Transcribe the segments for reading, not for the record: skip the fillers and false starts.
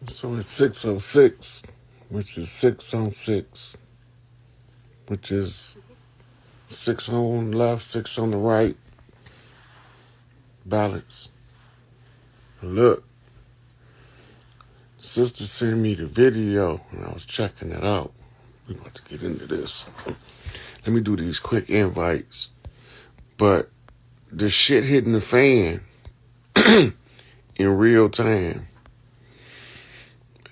So it's 606, which is 6 on 6, which is 6 on the left, 6 on the right. Balance. Look, sister sent me the video and I was checking it out. We about to get into this. Let me do these quick invites. But the shit hitting the fan in real time.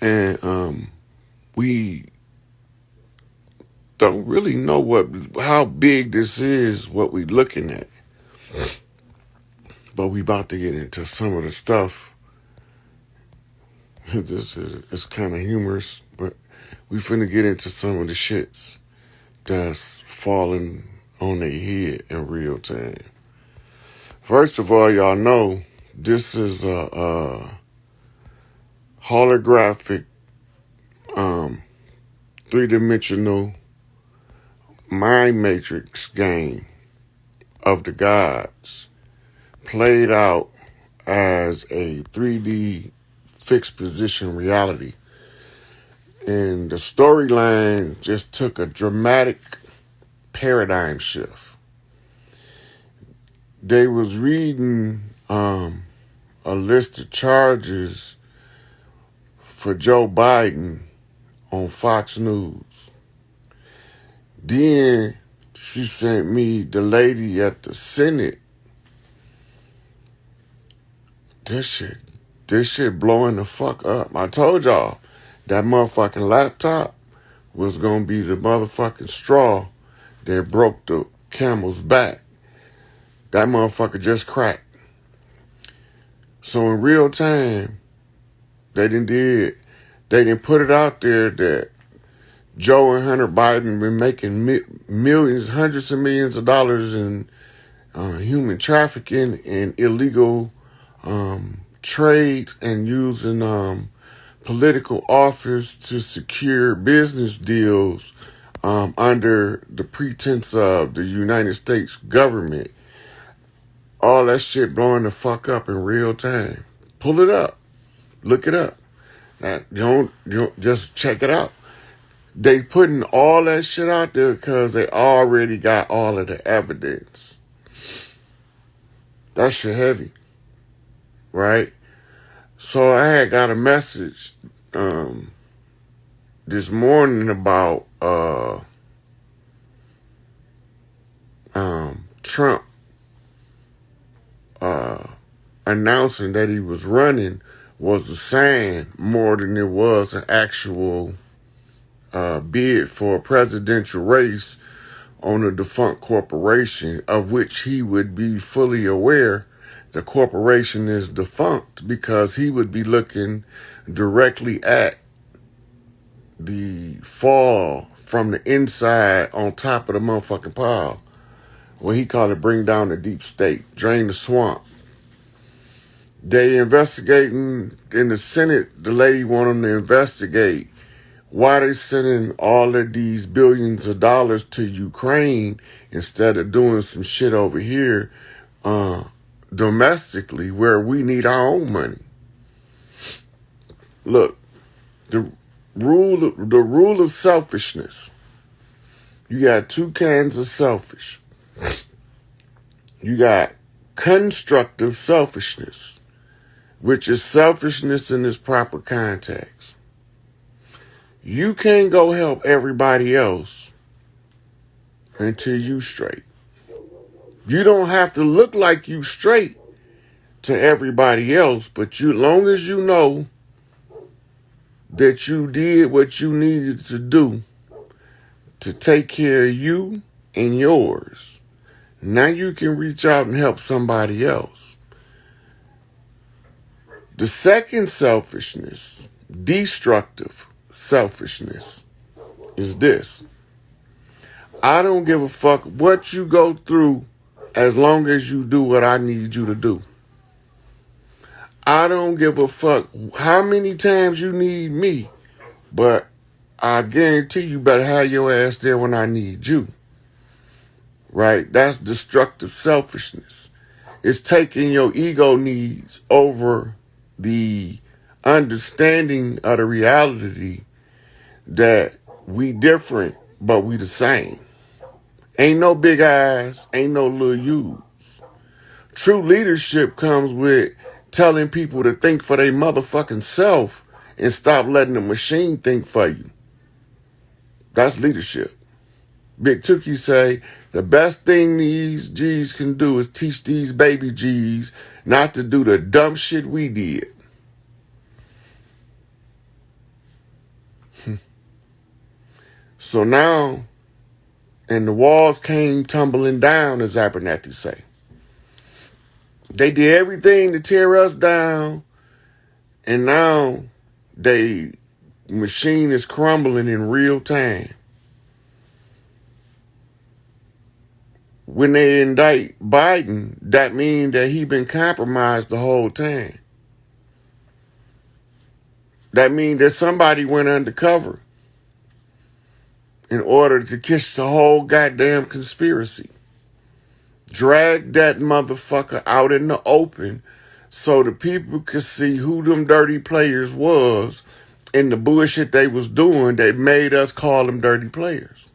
And we don't really know how big this is, what we looking at. But we about to get into some of the stuff. It's kind of humorous, but we finna get into some of the shits that's falling on their head in real time. First of all, y'all know this is a holographic, three-dimensional mind matrix game of the gods played out as a 3D fixed position reality. And the storyline just took a dramatic paradigm shift. They was reading a list of charges for Joe Biden on Fox News. Then she sent me the lady at the Senate. This shit blowing the fuck up. I told y'all that motherfucking laptop was gonna be the motherfucking straw that broke the camel's back. That motherfucker just cracked. So in real time, they didn't put it out there that Joe and Hunter Biden been making millions, hundreds of millions of dollars in human trafficking and illegal trade and using political office to secure business deals under the pretense of the United States government. All that shit blowing the fuck up in real time. Pull it up. Look it up. Don't just check it out. They putting all that shit out there because they already got all of the evidence. That shit heavy. Right? So I had got a message this morning about Trump announcing that he was running was a sign more than it was an actual bid for a presidential race on a defunct corporation of which he would be fully aware the corporation is defunct because he would be looking directly at the fall from the inside on top of the motherfucking pile. What he called it, bring down the deep state, drain the swamp. They investigating in the Senate. The lady want them to investigate why they sending all of these billions of dollars to Ukraine instead of doing some shit over here domestically where we need our own money. Look, the rule of selfishness. You got two kinds of selfish. You got constructive selfishness, which is selfishness in its proper context. You can't go help everybody else until you straight. You don't have to look like you straight to everybody else, but long as you know that you did what you needed to do to take care of you and yours, now you can reach out and help somebody else. The second selfishness, destructive selfishness, is this. I don't give a fuck what you go through as long as you do what I need you to do. I don't give a fuck how many times you need me, but I guarantee you better have your ass there when I need you. Right? That's destructive selfishness. It's taking your ego needs over the understanding of the reality that we different, but we the same. Ain't no big eyes, ain't no little U's. True leadership comes with telling people to think for their motherfucking self and stop letting the machine think for you. That's leadership. Big Tookie say, the best thing these G's can do is teach these baby G's not to do the dumb shit we did. So now, and the walls came tumbling down, as Abernathy say. They did everything to tear us down, and now they machine is crumbling in real time. When they indict Biden, that means that he been compromised the whole time. That means that somebody went undercover in order to catch the whole goddamn conspiracy. Drag that motherfucker out in the open so the people could see who them dirty players was and the bullshit they was doing that made us call them dirty players.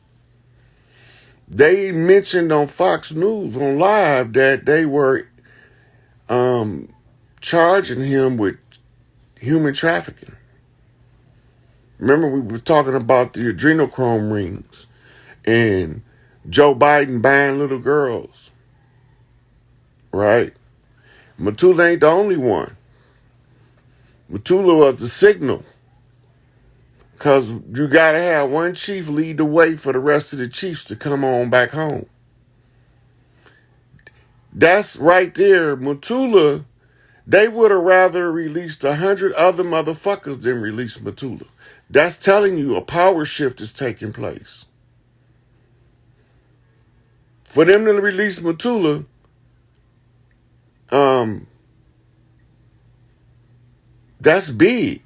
They mentioned on Fox News on live that they were charging him with human trafficking. Remember, we were talking about the adrenochrome rings and Joe Biden buying little girls, right? Matula ain't the only one. Matula was the signal, because you got to have one chief lead the way for the rest of the chiefs to come on back home. That's right there. Matula, they would have rather released 100 other motherfuckers than release Matula. That's telling you a power shift is taking place. For them to release Matula, that's big.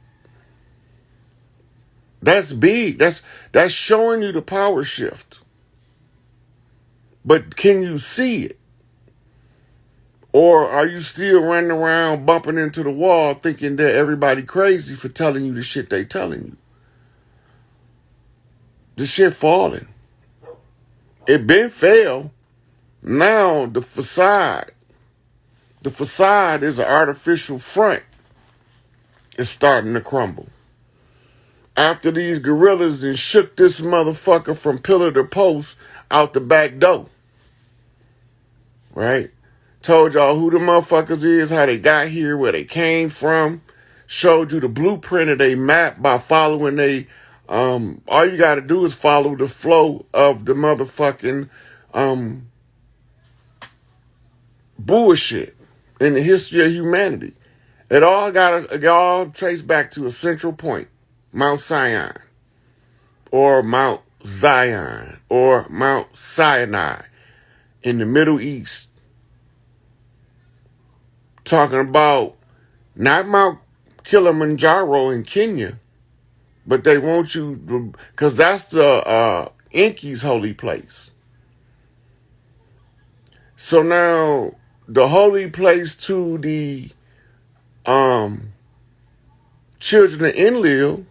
That's big. That's showing you the power shift. But can you see it? Or are you still running around bumping into the wall thinking that everybody crazy for telling you the shit they telling you? The shit falling. It been failed. Now the facade is an artificial front. It's starting to crumble. After these gorillas and shook this motherfucker from pillar to post out the back door. Right? Told y'all who the motherfuckers is, how they got here, where they came from. Showed you the blueprint of their map by following they, all you gotta do is follow the flow of the motherfucking, bullshit in the history of humanity. It all trace back to a central point. Mount Zion, or Mount Zion, or Mount Sinai in the Middle East. Talking about not Mount Kilimanjaro in Kenya, but they want you, because that's the Inky's holy place. So now the holy place to the children of Enlil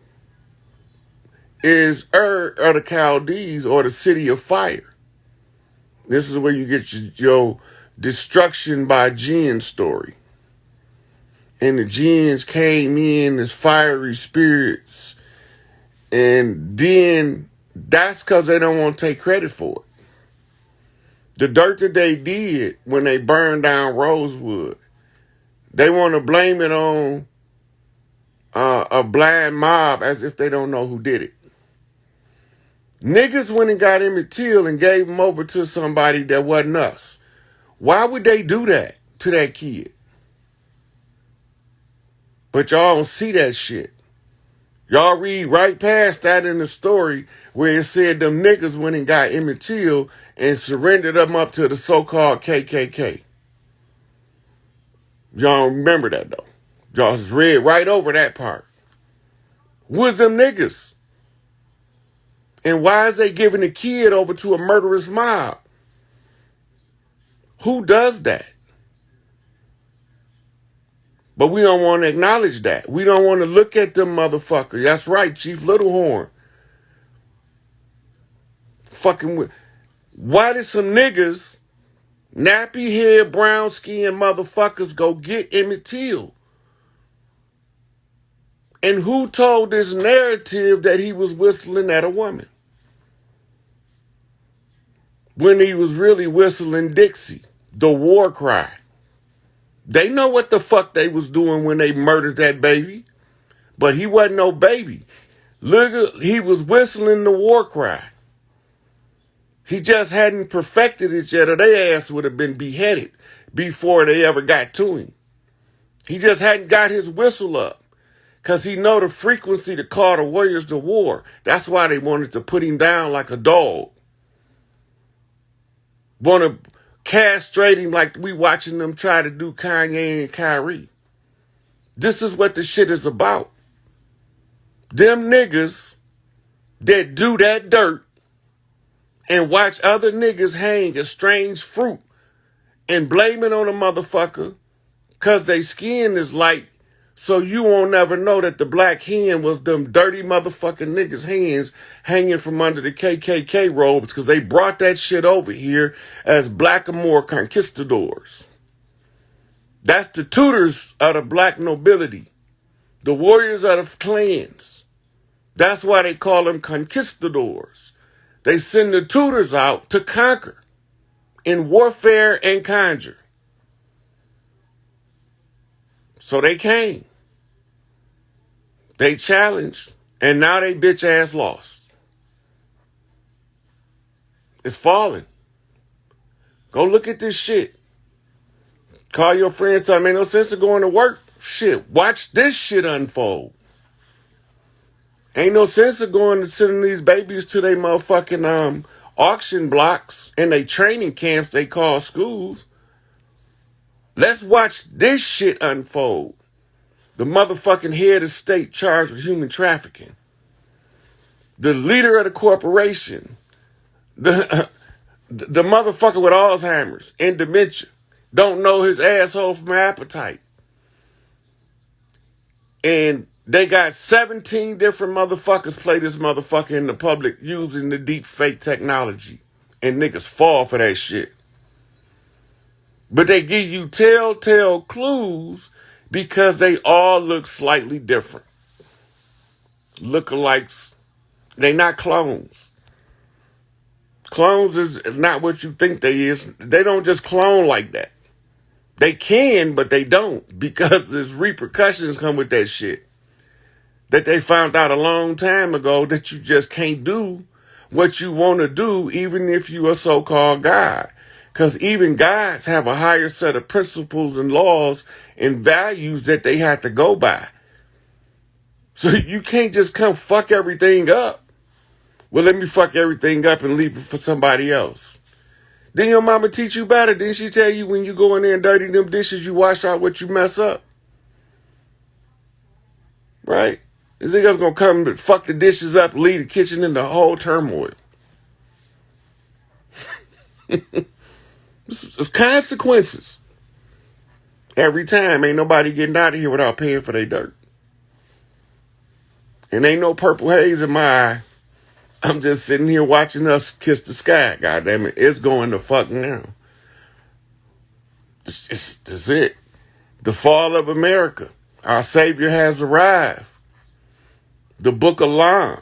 is Ur of the Chaldees, or the city of fire. This is where you get your destruction by jinn story. And the jinns came in as fiery spirits. And then that's because they don't want to take credit for it. The dirt that they did when they burned down Rosewood, they want to blame it on a blind mob as if they don't know who did it. Niggas went and got Emmett Till and gave him over to somebody that wasn't us. Why would they do that to that kid? But y'all don't see that shit. Y'all read right past that in the story where it said them niggas went and got Emmett Till and surrendered them up to the so-called KKK. Y'all don't remember that though. Y'all just read right over that part. Who's them niggas? And why is they giving a kid over to a murderous mob? Who does that? But we don't want to acknowledge that. We don't want to look at them motherfuckers. That's right, Chief Littlehorn. Fucking with. Why did some niggas, nappy head, brown skin motherfuckers go get Emmett Till? And who told this narrative that he was whistling at a woman? When he was really whistling Dixie, the war cry. They know what the fuck they was doing when they murdered that baby. But he wasn't no baby. Look, he was whistling the war cry. He just hadn't perfected it yet, or their ass would have been beheaded before they ever got to him. He just hadn't got his whistle up. Because he know the frequency to call the warriors to war. That's why they wanted to put him down like a dog. Want to castrate him like we watching them try to do Kanye and Kyrie. This is what the shit is about. Them niggas that do that dirt and watch other niggas hang a strange fruit and blame it on a motherfucker because they skin is light, so you won't never know that the black hen was them dirty motherfucking niggas' hands hanging from under the KKK robes because they brought that shit over here as blackamoor conquistadors. That's the tutors of the black nobility, the warriors of the clans. That's why they call them conquistadors. They send the tutors out to conquer in warfare and conjure. So they came. They challenged. And now they bitch ass lost. It's falling. Go look at this shit. Call your friends, tell them ain't no sense of going to work. Shit, watch this shit unfold. Ain't no sense of going to sending these babies to their motherfucking auction blocks and they training camps they call schools. Let's watch this shit unfold. The motherfucking head of state charged with human trafficking. The leader of the corporation. The motherfucker with Alzheimer's and dementia. Don't know his asshole from appetite. And they got 17 different motherfuckers play this motherfucker in the public using the deep fake technology. And niggas fall for that shit. But they give you telltale clues because they all look slightly different. Lookalikes. They not clones. Clones is not what you think they is. They don't just clone like that. They can, but they don't because there's repercussions come with that shit. That they found out a long time ago that you just can't do what you want to do even if you a so-called God. Because even gods have a higher set of principles and laws and values that they have to go by. So you can't just come fuck everything up. Well, let me fuck everything up and leave it for somebody else. Didn't your mama teach you better? Didn't she tell you when you go in there and dirty them dishes, you wash out what you mess up? Right? This nigga's gonna come and fuck the dishes up, leave the kitchen in the whole turmoil. There's consequences. Every time, ain't nobody getting out of here without paying for their dirt. And ain't no purple haze in my eye. I'm just sitting here watching us kiss the sky. God damn it, it's going to fuck now. This is it. The fall of America. Our Savior has arrived. The book of Lam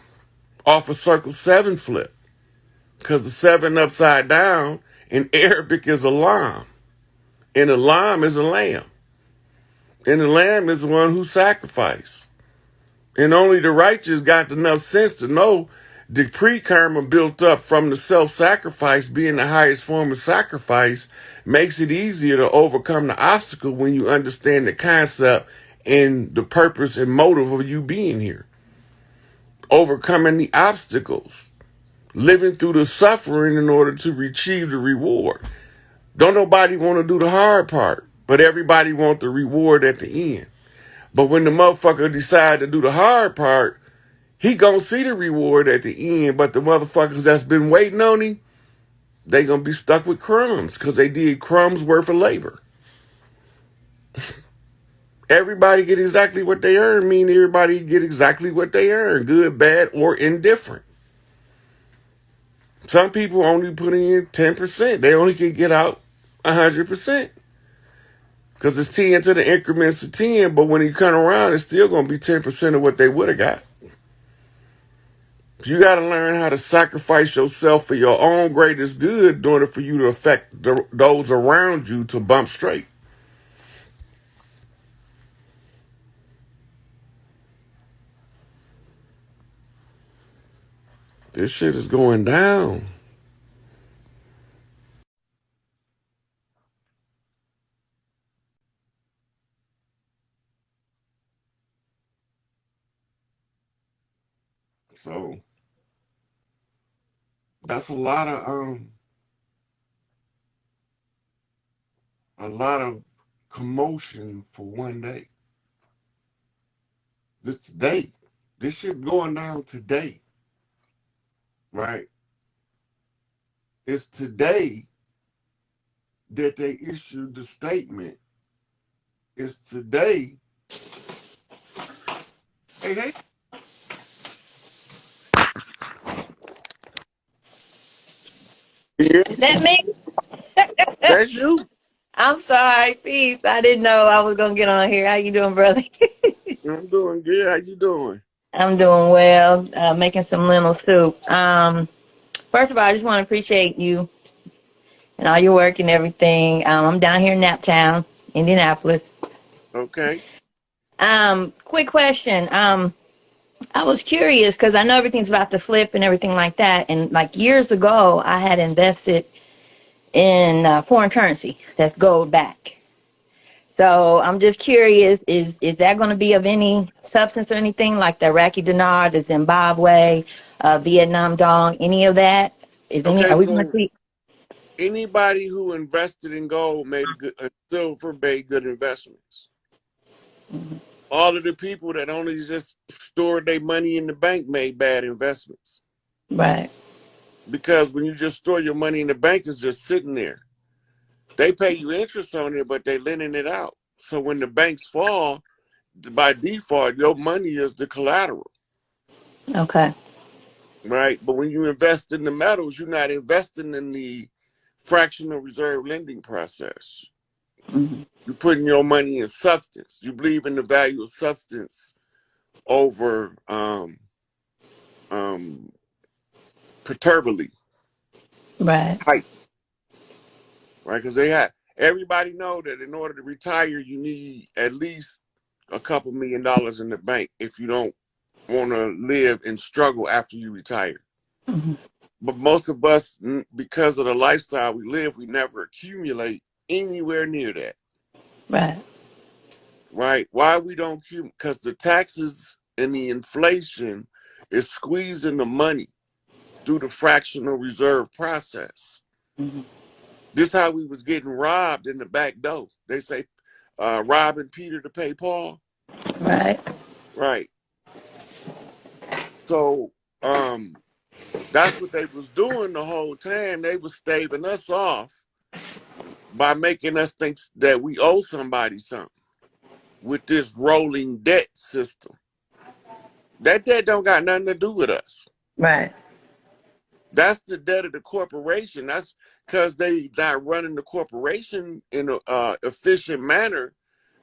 off of circle 7 flip. Because the 7 upside down in Arabic is a lamb. And a lamb is a lamb. And the lamb is the one who sacrificed. And only the righteous got enough sense to know the pre-karma built up from the self-sacrifice being the highest form of sacrifice makes it easier to overcome the obstacle when you understand the concept and the purpose and motive of you being here. Overcoming the obstacles. Living through the suffering in order to achieve the reward. Don't nobody want to do the hard part, but everybody want the reward at the end. But when the motherfucker decide to do the hard part, he gonna see the reward at the end, but the motherfuckers that's been waiting on him, they gonna be stuck with crumbs because they did crumbs worth of labor. Everybody get exactly what they earn, meaning everybody get exactly what they earn, good, bad, or indifferent. Some people only put in 10%. They only can get out 100%. Because it's 10 to the increments of 10, but when you come around, it's still going to be 10% of what they would have got. You got to learn how to sacrifice yourself for your own greatest good in order for you to affect those around you to bump straight. This shit is going down. So that's a lot of commotion for one day. This day. This shit going down today. Right? It's today that they issued the statement. It's today. Hey, hey. Yeah, Is that me? that's you. I'm sorry, peace. I didn't know I was gonna get on here. How you doing, brother? I'm doing good. How you doing? I'm doing well. Making some lentil soup. First of all, I just want to appreciate you and all your work and everything. I'm down here in Naptown, Indianapolis. Okay. Quick question. I was curious because I know everything's about to flip and everything like that. And like years ago, I had invested in foreign currency that's gold back. So I'm just curious, is that going to be of any substance or anything like the Iraqi dinar, the Zimbabwe, Vietnam dong, any of that? Is any? Okay. Are we going to So see? anybody who invested in gold made silver made good investments. All of the people that only just stored their money in the bank made bad investments. Right. Because when you just store your money in the bank, it's just sitting there. They pay you interest on it, but they're lending it out. So when the banks fall, by default, your money is the collateral, Okay. right? But when you invest in the metals, you're not investing in the fractional reserve lending process. Hmm. You're putting your money in substance. You believe in the value of substance over um, perturbally Right. hype, right? Because they have everybody know that in order to retire, you need at least a couple $1,000,000 in the bank if you don't want to live and struggle after you retire. Hmm. But most of us, because of the lifestyle we live, we never accumulate anywhere near that, Right. right? Why we don't accumulate? Because the taxes and the inflation is squeezing the money through the fractional reserve process. Hmm. This how we was getting robbed in the back door. They say robbing Peter to pay Paul. Right. Right. So that's what they was doing the whole time. They was staving us off by making us think that we owe somebody something with this rolling debt system. That debt don't got nothing to do with us. Right. That's the debt of the corporation. That's because they not running the corporation in a efficient manner.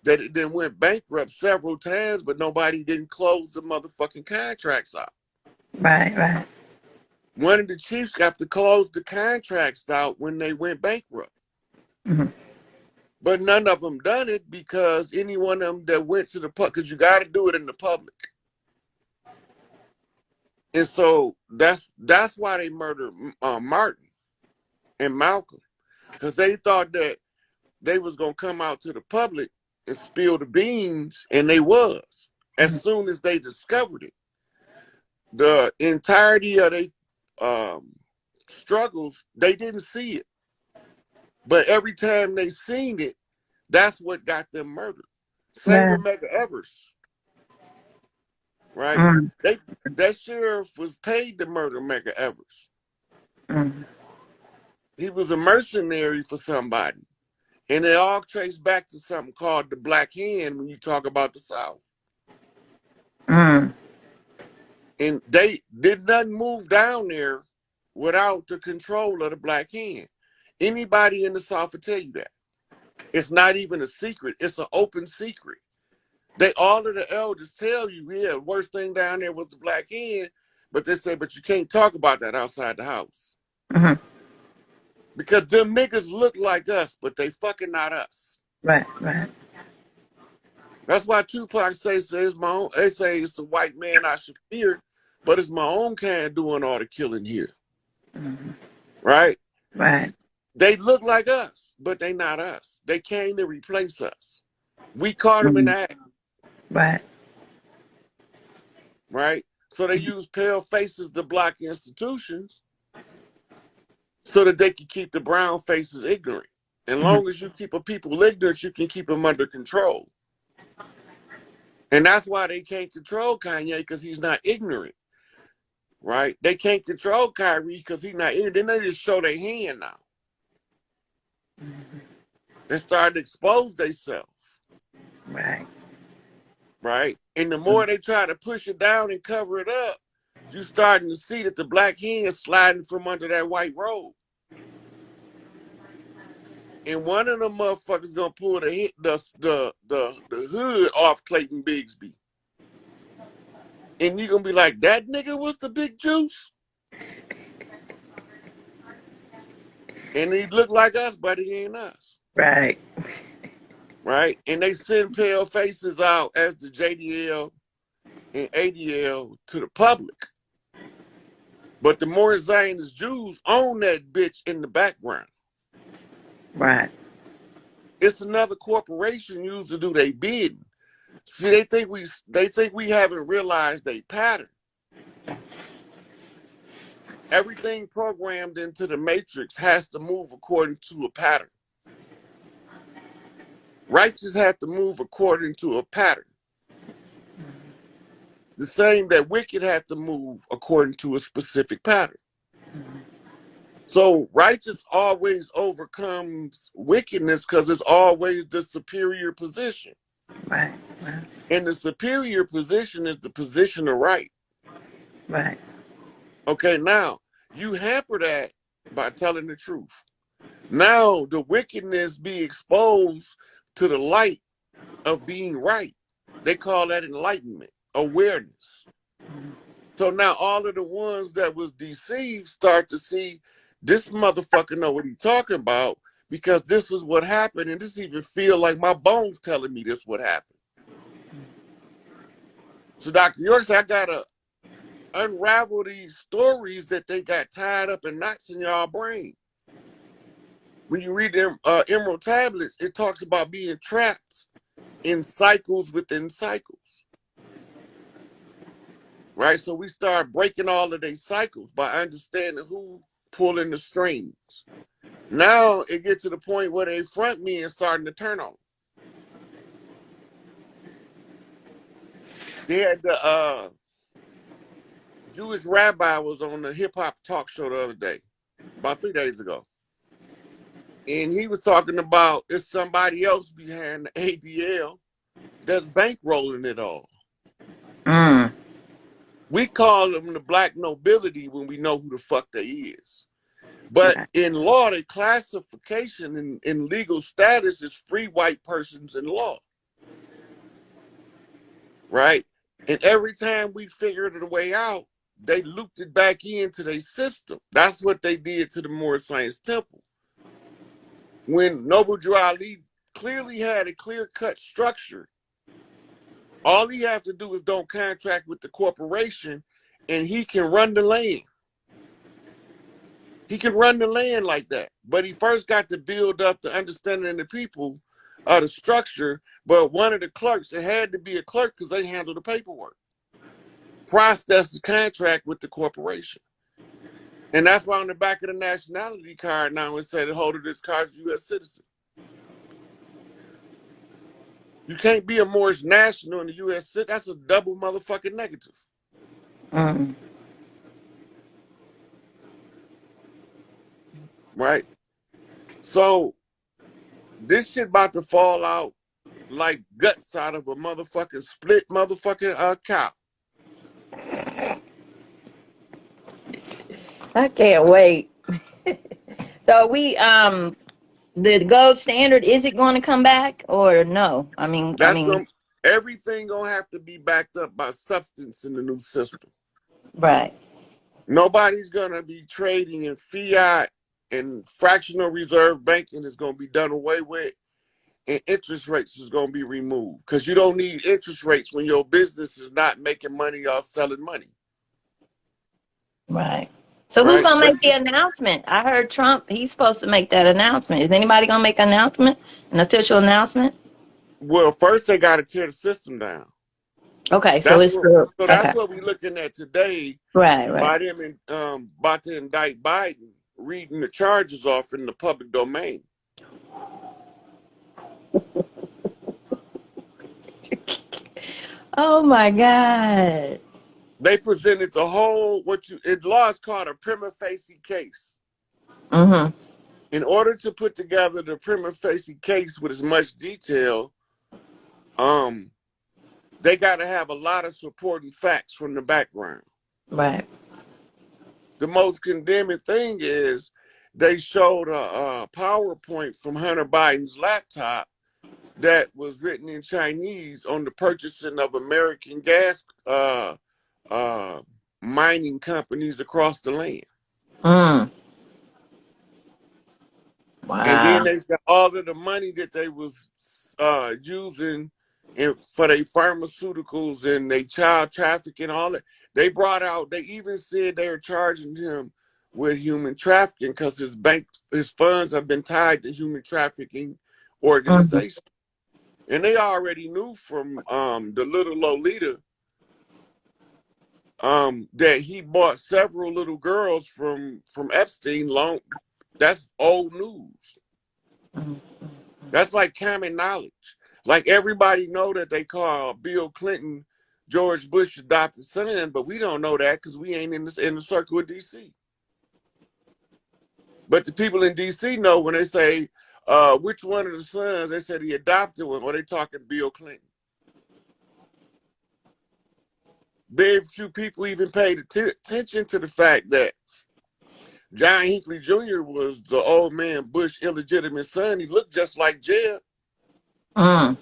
That it then went bankrupt several times, but nobody didn't close the motherfucking contracts out. Right. Right. One of the chiefs got to close the contracts out when they went bankrupt. Hmm. But none of them done it because any one of them that went to the public, because you got to do it in the public. And so that's why they murdered Martin and Malcolm, because they thought that they was going to come out to the public and spill the beans, and they was. As soon as they discovered it, the entirety of their struggles, they didn't see it. But every time they seen it, that's what got them murdered. Same Right. with Medgar Evers, right? Mm. That sheriff was paid to murder Medgar Evers. Mm. He was a mercenary for somebody. And it all traces back to something called the Black Hand when you talk about the South. Mm. And they did nothing move down there without the control of the Black Hand. Anybody in the South will tell you that. It's not even a secret. It's an open secret. They all of the elders tell you, yeah, worst thing down there was the Black Hand, but they say, but you can't talk about that outside the house. Mm-hmm. Because them niggas look like us, but they fucking not us. Right, right. That's why Tupac says it's my own. They say it's a white man I should fear, but it's my own kind doing all the killing here. Mm-hmm. Right? Right. They look like us, but they not us. They came to replace us. We caught them in Mm-hmm. the act. Right. Right? So they use pale faces to block institutions so that they can keep the brown faces ignorant. As Mm-hmm. long as you keep a people ignorant, you can keep them under control. And that's why they can't control Kanye, because he's not ignorant. Right? They can't control Kyrie because he's not ignorant. Then they just show their hand now. Mm-hmm. They start to expose themselves. Right. Right? And the more they try to push it down and cover it up, you're starting to see that the Black hand is sliding from under that white robe. And one of them motherfuckers gonna pull the hood off Clayton Bigsby. And you're gonna be like, that nigga was the big juice? And he looked like us, but he ain't us. Right. Right? And they send pale faces out as the JDL and ADL to the public. But the more Zionist Jews own that bitch in the background. Right. It's another corporation used to do their bidding. See, they think we haven't realized a pattern. Everything programmed into the matrix has to move according to a pattern. Righteous have to move according to a pattern. The same that wicked have to move according to a specific pattern. So righteous always overcomes wickedness because it's always the superior position. Right. Right. And the superior position is the position of right. Right. Okay, now you hamper that by telling the truth. Now the wickedness be exposed to the light of being right. They call that enlightenment, awareness. So now all of the ones that was deceived start to see this motherfucker know what he's talking about, because this is what happened, and this even feel like my bones telling me this what happened. So Dr. York said, I gotta unravel these stories that they got tied up in knots in y'all brain. When you read them Emerald Tablets, it talks about being trapped in cycles within cycles. Right? So we start breaking all of these cycles by understanding who pulling the strings. Now it gets to the point where they front men starting to turn on. They had the Jewish rabbi was on the hip hop talk show the other day, about 3 days ago. And he was talking about it's somebody else behind the ADL that's bankrolling it all. Mm. We call them the black nobility when we know who the fuck they is. But Right. in law, the classification in legal status is free white persons in law. Right? And every time we figured it a way out, they looped it back into their system. That's what they did to the Moorish Science Temple. When Noble Drew Ali clearly had a clear-cut structure, all he has to do is don't contract with the corporation, and he can run the land. He can run the land like that. But he first got to build up the understanding of the people, the structure. But one of the clerks, it had to be a clerk because they handle the paperwork, process the contract with the corporation. And that's why on the back of the nationality card now it said the holder of this card is a U.S. citizen. You can't be a Moorish national in the U.S. citizen. That's a double motherfucking negative. Mm. Right? So This shit about to fall out like guts out of a motherfucking split motherfucking cow. I can't wait. So the gold standard, is it going to come back or no? That's gonna everything gonna have to be backed up by substance in the new system. right, Nobody's gonna be trading in fiat, and fractional reserve banking is gonna be done away with, and interest rates is gonna be removed because you don't need interest rates when your business is not making money off selling money, right. So who's right? going to But make the announcement? I heard Trump, he's supposed to make that announcement. Is anybody going to make an announcement, an official announcement? well, first they got to tear the system down. Okay, so That's it's what. still, So that's okay. what we're looking at today. Right, right. By them about to indict Biden, reading the charges off in the public domain. Oh my God. They presented the whole in law is called a prima facie case. Mm-hmm. In order to put together the prima facie case with as much detail, um, they got to have a lot of supporting facts from the background. Right. The most condemning thing is they showed a PowerPoint from Hunter Biden's laptop that was written in Chinese on the purchasing of American gas uh, mining companies across the land. Mm. And then Wow. they got all of the money that they was using for their pharmaceuticals and they child trafficking, all that. They brought out, they even said they were charging him with human trafficking because his funds have been tied to human trafficking Mm-hmm. organizations. And they already knew from the little Lolita that he bought several little girls from Epstein long. That's old news. Mm-hmm. That's like common knowledge. Like everybody know that they call Bill Clinton George Bush adopted son, but we don't know that because we ain't in the circle of DC. But the people in DC know when they say which one of the sons, they said he adopted one, or they talking Bill Clinton. Very few people even paid attention to the fact that John Hinckley Jr. was the old man Bush illegitimate son. He looked just like Jeb. Mm.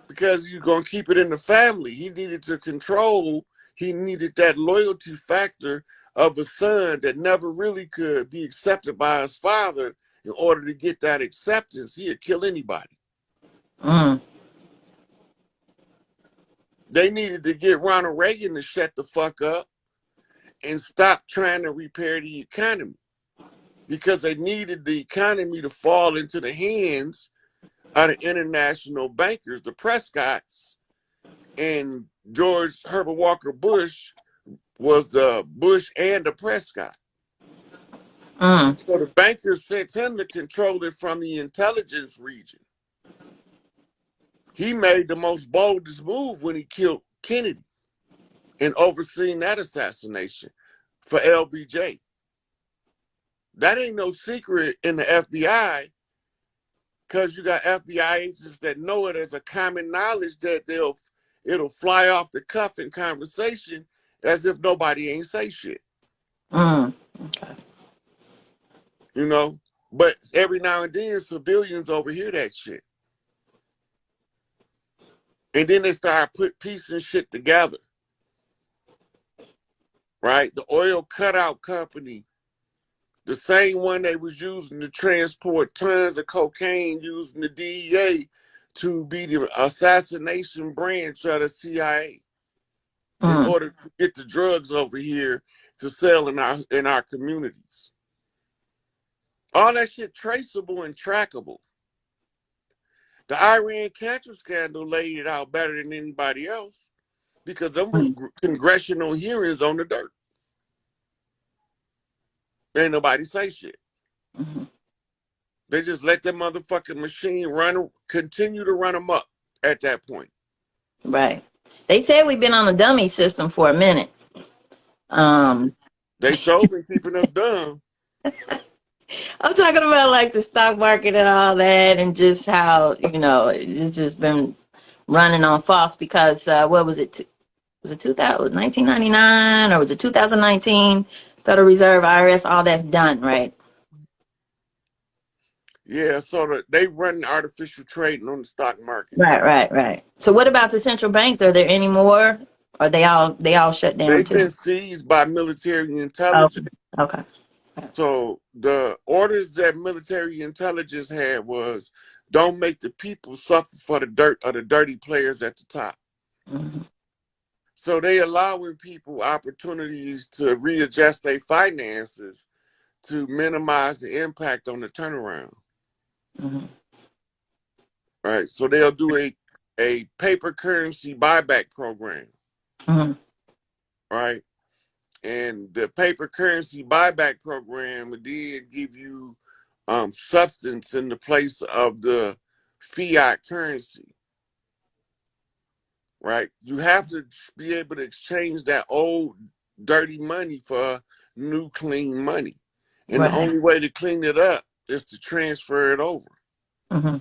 Because you're going to keep it in the family. He needed to control, he needed that loyalty factor of a son that never really could be accepted by his father. In order to get that acceptance, he'd kill anybody. Mm. They needed to get Ronald Reagan to shut the fuck up and stop trying to repair the economy, because they needed the economy to fall into the hands of the international bankers, the Prescotts. And George Herbert Walker Bush was the Bush and the Prescott. Mm. So the bankers sent him to control it from the intelligence region. He made the most boldest move when he killed Kennedy and overseeing that assassination for LBJ. That ain't no secret in the FBI, because you got FBI agents that know it as a common knowledge that it'll fly off the cuff in conversation as if nobody ain't say shit. Mm. Okay. You know? But every now and then civilians overhear that shit. And then they start piecing shit together. Right? The oil cutout company, the same one they was using to transport tons of cocaine, using the DEA to be the assassination branch of the CIA in Mm. order to get the drugs over here to sell in our communities. All that shit traceable and trackable. The Iran Contra scandal laid it out better than anybody else because there was Mm. congressional hearings on the dirt. Ain't nobody say shit. Mm-hmm. They just let that motherfucking machine continue to run them up at that point. Right. They said we've been on a dummy system for a minute. Um, They sure been keeping us dumb. I'm talking about like the stock market and all that, and just how it's just been running on false because what was it? Was it 2000, 1999, or was it 2019? Federal Reserve, IRS, all that's done, right? Yeah, so they run artificial trading on the stock market. Right, right, right. So what about the central banks? Are there any more? Are they all shut down They've too? been seized by military Okay, intelligence. okay, So the orders that military intelligence had was don't make the people suffer for the dirt of the dirty players at the top. mm-hmm. So they allowing people opportunities to readjust their finances to minimize the impact on the turnaround. Mm-hmm. Right. So they'll do a paper currency buyback program. Mm-hmm. Right. And the paper currency buyback program did give you substance in the place of the fiat currency, right? You have to be able to exchange that old dirty money for new clean money. And the Right, only way to clean it up is to transfer it over, mm-hmm.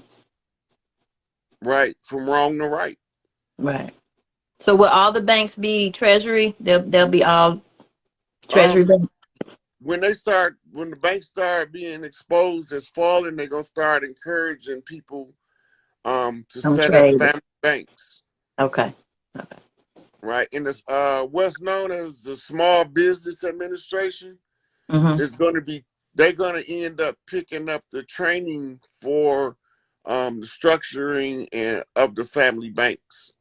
right? From wrong to right. Right. So will all the banks be treasury? They'll be all treasury Um, banks. when the banks start being exposed as falling, they're gonna start encouraging people to I'm set up trading. family banks, Okay. Okay. right? And this what's known as the Small Business Administration Mm-hmm. is going to be they're going to end up picking up the training for the structuring and of the family banks,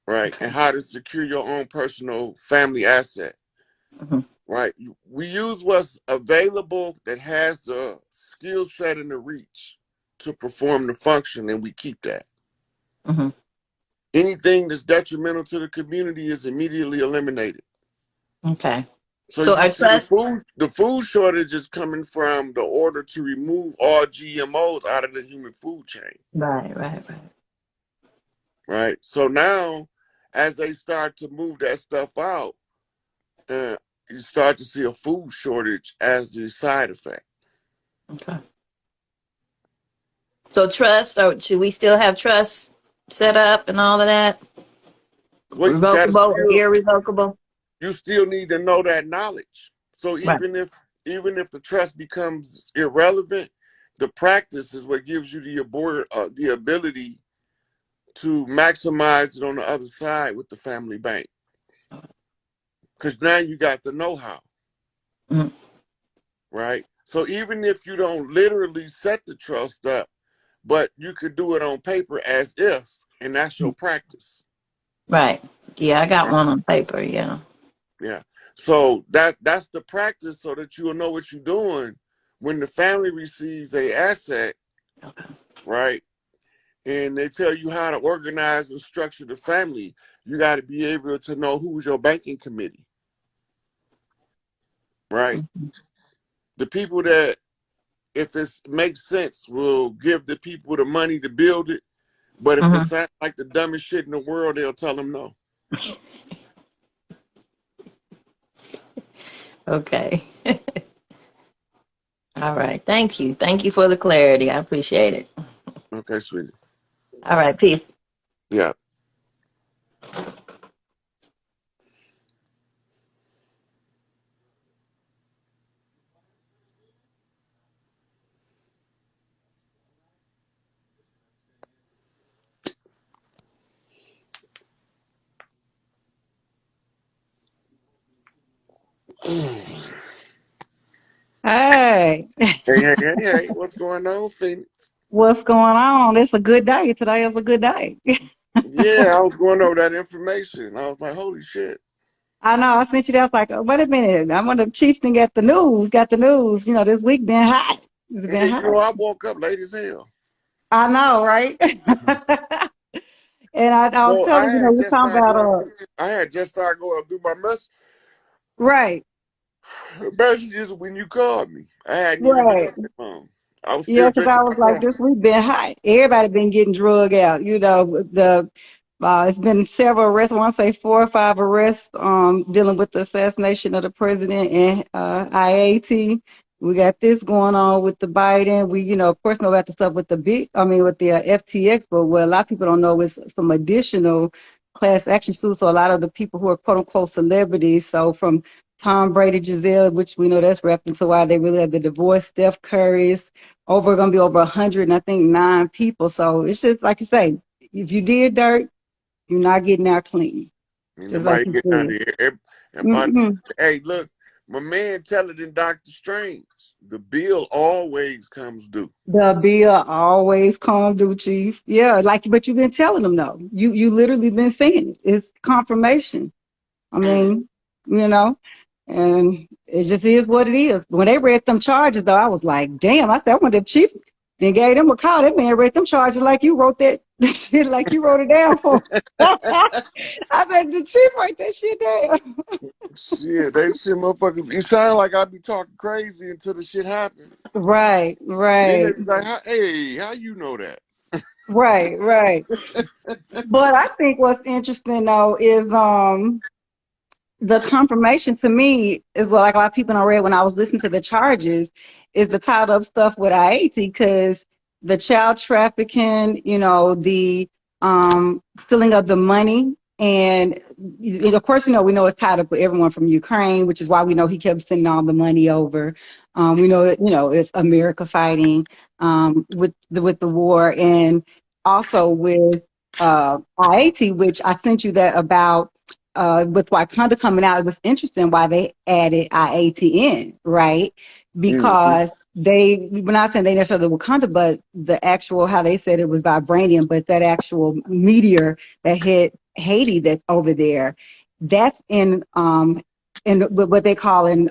right? Okay. And how to secure your own personal family asset, Mm-hmm. right? We use what's available that has the skill set and the reach to perform the function, and we keep that. Mm-hmm. Anything that's detrimental to the community is immediately eliminated. Okay. So So you our see trust. the food shortage is coming from the order to remove all GMOs out of the human food chain, Right, right, right. right? So now, as they start to move that stuff out, you start to see a food shortage as the side effect. Okay. So trust, or should we still have trust set up and all of that? Well, Revocable or irrevocable? you still need to know that knowledge. So Right. even if the trust becomes irrelevant, the practice is what gives you the ability to maximize it on the other side with the family bank. Because now you got the know-how, Mm-hmm. right? So even if you don't literally set the trust up, but you could do it on paper as if, and that's your practice. Right. Yeah, I got Right? one on paper. Yeah. Yeah. So that's the practice so that you'll know what you're doing when the family receives a asset, Okay. right? And they tell you how to organize and structure the family. You got to be able to know who's your banking committee, right? Mm-hmm. The people that, if it makes sense, will give the people the money to build it. But if it Mm-hmm. sounds like the dumbest shit in the world, they'll tell them no. Okay. All right. Thank you. Thank you for the clarity. I appreciate it. Okay, sweetie. All right. Peace. Yeah. Hey, Hey, what's going on, Phoenix? what's going on? It's a good day. Today is a good day. Yeah, I was going over that information. I was like, holy shit. I know. I sent you that. I was like, oh, wait a minute. I'm one of the chiefs and got the news. Got the news. This week been hot. It's Yeah, been hot. I woke up late as hell. I know, right? And I was So telling we talking about I had just started going through my right, messages when you called me. I hadn't even been right. on the phone. I was Yeah, still because I drinking was my like, coffee. this week been hot. Everybody been getting drug out. The It's been several arrests. I want to say 4 or 5 arrests dealing with the assassination of the president and IAT. We got this going on with the Biden. We, of course, know about the stuff with with the FTX, but what a lot of people don't know is some additional class action suits. So a lot of the people who are quote unquote celebrities. So from Tom Brady, Giselle, which we know that's wrapped into why they really had the divorce. Steph Curry's going to be over 100, and I think 9 people. So it's just like you say, if you did dirt, you're not getting out clean, Ain't just like nobody you getting out of said. here. Mm-mm. Hey, look, my man tell it in Doctor Strange. The bill always comes due. The bill always come due, Chief. Yeah, but you've been telling them though. You literally been saying it. It's confirmation. I Mm. mean, you know, and it just is what it is. When they read them charges, though, I was like, damn. I said, I wonder if Chief then gave them a call. That man read them charges like you wrote that shit, like you wrote it down for. I said, the Chief write that shit down. Shit, they shit motherfuckers. It sound like I be talking crazy until the shit happen. Right, Then they right, be like, hey, how you know that? right, right. But I think what's interesting though is the confirmation to me is what like a lot of people don't read when I was listening to the charges is the tied up stuff with IAT because the child trafficking, the stealing of the money. And of course, we know it's tied up with everyone from Ukraine, which is why we know he kept sending all the money over. We know that, it's America fighting with the war and also with IAT, which I sent you that about with Wakanda coming out, it was interesting why they added IATN, right? Mhm. Because we're not saying they necessarily Wakanda, but the actual, how they said it was vibranium, but that actual meteor that hit Haiti that's over there, that's in what they call in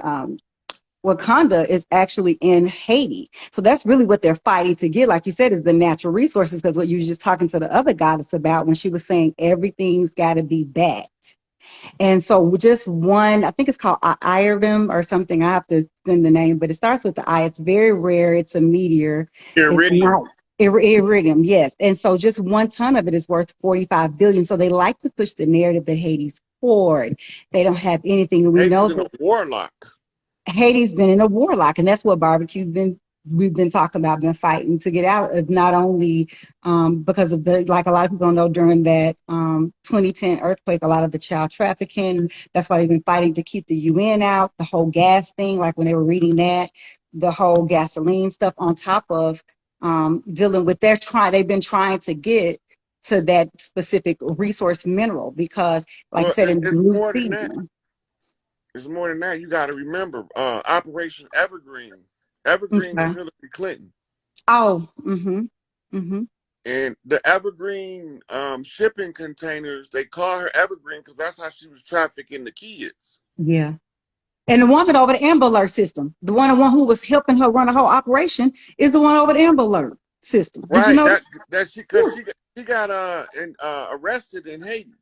Wakanda is actually in Haiti. So that's really what they're fighting to get, like you said, is the natural resources. Because what you were just talking to the other goddess about when she was saying everything's got to be backed. And so just one, I think it's called iron or something. I have to send the name, but it starts with the I. It's very rare. It's a meteor. It's Iridium. not iridium, yes. And so just 1 ton of it is worth 45 billion. So they like to push the narrative that Haiti's poor. They don't have anything. And we Haiti's know in a that warlock. Haiti's been in a warlock, and that's what barbecue's been. We've been talking about, been fighting to get out of not only because of like a lot of people don't know during that 2010 earthquake, a lot of the child trafficking. That's why they've been fighting to keep the UN out. The whole gas thing, like when they were reading that, the whole gasoline stuff, on top of dealing with they've been trying to get to that specific resource mineral because, like I Well, said, in it's new more than that. season. It's more than that. You got to remember, Operation Evergreen. Evergreen was Okay. Hillary Clinton, Oh, mm-hmm. Mm-hmm. and the Evergreen shipping containers. They call her Evergreen because that's how she was trafficking the kids. Yeah. And the woman over the Amber Alert system, the one who was helping her run the whole operation, is the one over the Amber Alert system. Did you Right. know that? That she because Yeah. she got arrested in Haiti,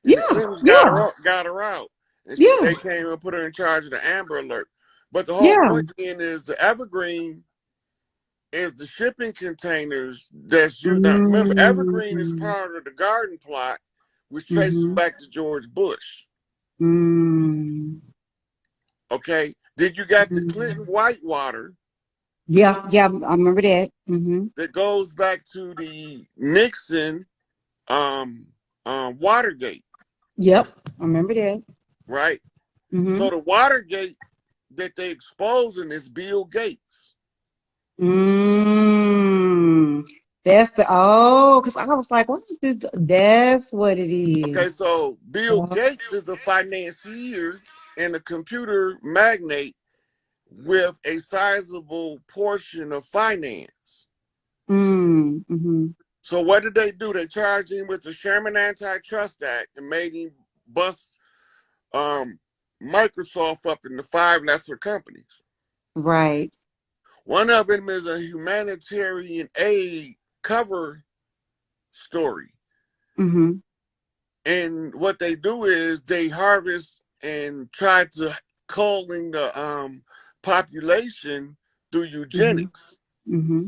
and the Yeah. Clintons Yeah. got her out, and Yeah. they came and put her in charge of the Amber Alert. But the whole Yeah. point then is the Evergreen is the shipping containers that's used. Now, remember, Evergreen is Mm-hmm. part of the garden plot, which traces Mm-hmm. back to George Bush. Mm-hmm. Okay. Then you got the Clinton Whitewater Yeah. Yeah. I remember that. Mm-hmm. that goes back to the Nixon um, Watergate, Yep. I remember that. right? Mm-hmm. So the Watergate that they exposing is Bill Gates. Mm. Because I was like, what is this? That's what it Okay, is. so Bill Oh. Gates is a financier and a computer magnate with a sizable portion of finance. Mm-hmm. So what did they do? They charged him with the Sherman Antitrust Act and made him bust um, Microsoft up into 5 lesser companies. Right. One of them is a humanitarian aid cover story. Mm-hmm. And what they do is they harvest and try to culling the population through Mm-hmm. eugenics. Mm-hmm.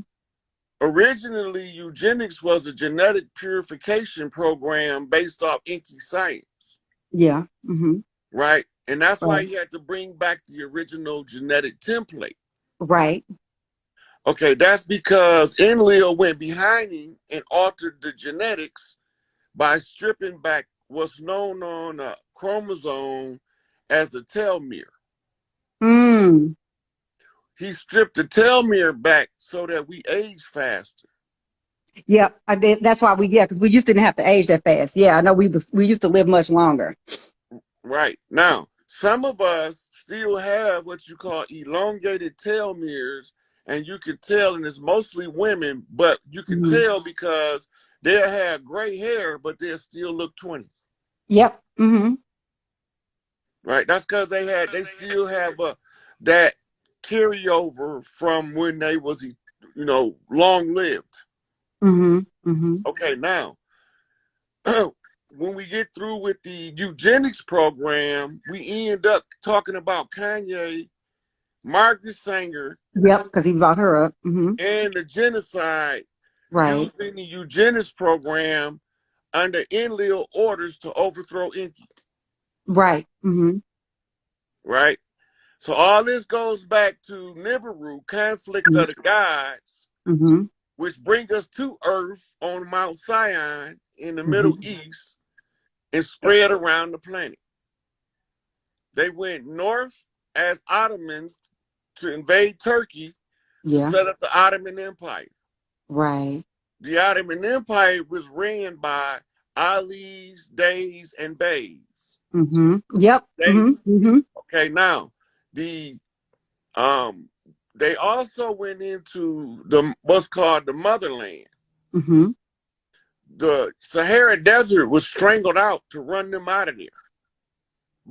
Originally, eugenics was a genetic purification program based off Inky science. Yeah. Mm-hmm. Right? And that's why Right. he had to bring back the original genetic template. Right. Okay, that's because Enlil went behind him and altered the genetics by stripping back what's known on a chromosome as the telomere. Mm. He stripped the telomere back so that we age faster. Yeah, I did. That's why because we used to didn't have to age that fast. Yeah, I know we used to live much longer. Right. Now, some of us still have what you call elongated telomeres, and you can tell, and it's mostly women, but you can Mm-hmm. tell because they'll have gray hair, but they'll still look 20. Yep. Mm-hmm. Right? That's because they still have that carryover from when they was, long lived. Mm-hmm. Mm-hmm. Okay, now when we get through with the eugenics program, we end up talking about Kanye, Margaret Sanger, Yep, because he brought her up. Mm-hmm. and the genocide Right. using the eugenics program under Enlil orders to overthrow Inky. Right. Mm-hmm. Right? So all this goes back to Nibiru, conflict of the gods, Mm-hmm. which bring us to Earth on Mount Sinai in the Middle Mm-hmm. East and spread around the planet. They went north as Ottomans to invade Turkey to Yeah. set up the Ottoman Empire. Right. The Ottoman Empire was ran by Alis, Days, and Beys. Mm-hmm. Yep. They Mm-hmm. Mm-hmm. okay now the they also went into the what's called the motherland. Mm-hmm. The Sahara Desert was strangled out to run them out of there